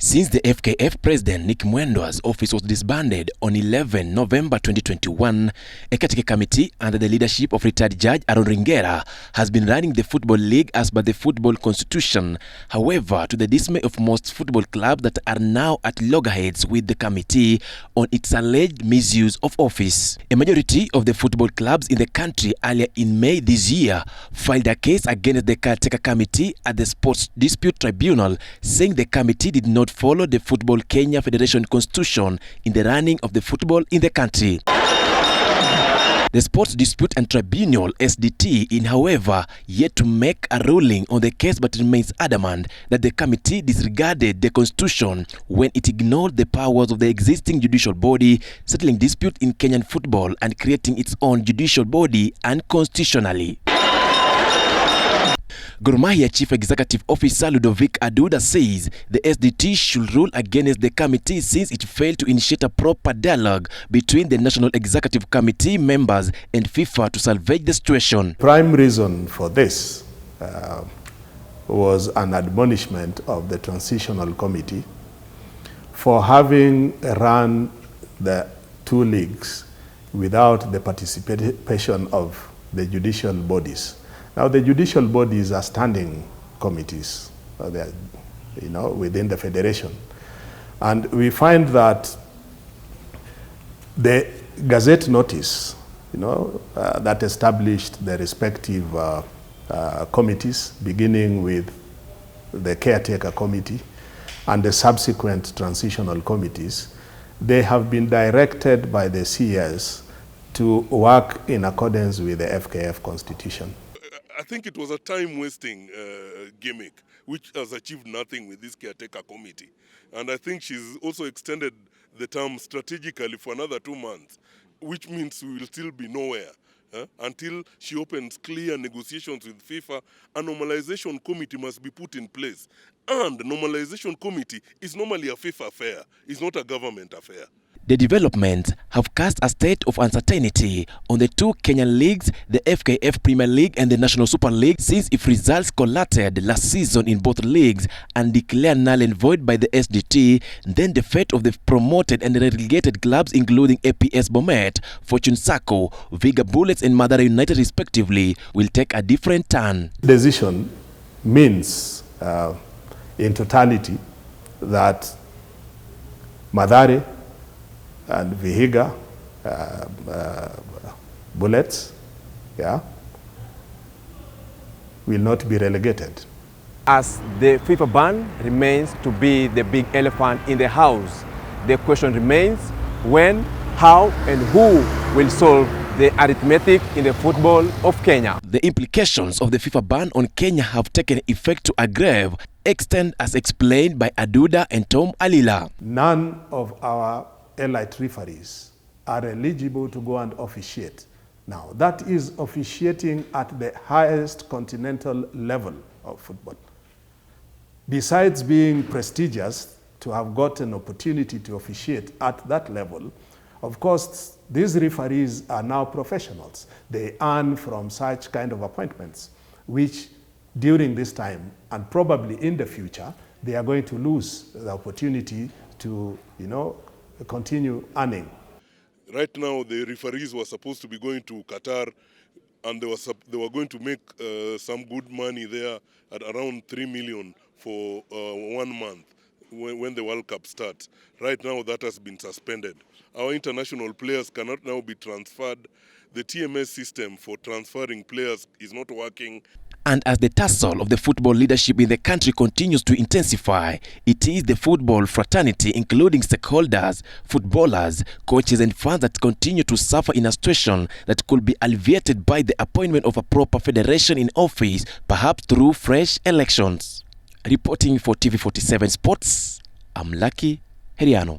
Since the FKF president Nick Mwendo's office was disbanded on 11 November 2021, a caretaker committee under the leadership of retired Judge Aaron Ringera has been running the Football League as per the football constitution. However, to the dismay of most football clubs that are now at loggerheads with the committee on its alleged misuse of office. A majority of the football clubs in the country earlier in May this year filed a case against the caretaker committee at the Sports Dispute Tribunal, saying the committee did not follow the Football Kenya Federation Constitution in the running of the football in the country. The Sports Dispute and Tribunal (SDT) in, however, yet to make a ruling on the case, but remains adamant that the committee disregarded the constitution when it ignored the powers of the existing judicial body settling dispute in Kenyan football and creating its own judicial body unconstitutionally. Gor Mahia Chief Executive Officer Ludovic Aduda says the SDT should rule against the committee since it failed to initiate a proper dialogue between the National Executive Committee members and FIFA to salvage the situation. Prime reason for this was an admonishment of the Transitional Committee for having run the two leagues without the participation of the judicial bodies. Now, the judicial bodies are standing committees, within the federation, and we find that the Gazette notice, that established the respective committees, beginning with the caretaker committee and the subsequent transitional committees, they have been directed by the CS to work in accordance with the FKF constitution. I think it was a time-wasting gimmick, which has achieved nothing with this caretaker committee. And I think she's also extended the term strategically for another 2 months, which means we will still be nowhere until she opens clear negotiations with FIFA. A normalization committee must be put in place. And the normalization committee is normally a FIFA affair. It's not a government affair. The developments have cast a state of uncertainty on the two Kenyan leagues, the FKF Premier League and the National Super League, since if results collated last season in both leagues and declared null and void by the SDT, then the fate of the promoted and relegated clubs including APS Bomet, Fortune Sacco, Viga Bullets and Mathare United respectively will take a different turn. Decision means in totality that Mathare and Vihiga Bullets, will not be relegated. As the FIFA ban remains to be the big elephant in the house, the question remains when, how, and who will solve the arithmetic in the football of Kenya. The implications of the FIFA ban on Kenya have taken effect to a grave extent, as explained by Aduda and Tom Alila. None of our elite referees are eligible to go and officiate. Now, that is officiating at the highest continental level of football. Besides being prestigious to have got an opportunity to officiate at that level, of course, these referees are now professionals. They earn from such kind of appointments, which during this time and probably in the future, they are going to lose the opportunity to, continue earning. Right now, the referees were supposed to be going to Qatar, and they were going to make some good money there at around 3 million for 1 month when the World Cup starts. Right now, that has been suspended. Our international players cannot now be transferred. The TMS system for transferring players is not working. And as the tussle of the football leadership in the country continues to intensify, it is the football fraternity, including stakeholders, footballers, coaches and fans, that continue to suffer in a situation that could be alleviated by the appointment of a proper federation in office, perhaps through fresh elections. Reporting for TV47 Sports, I'm Lucky Heriano.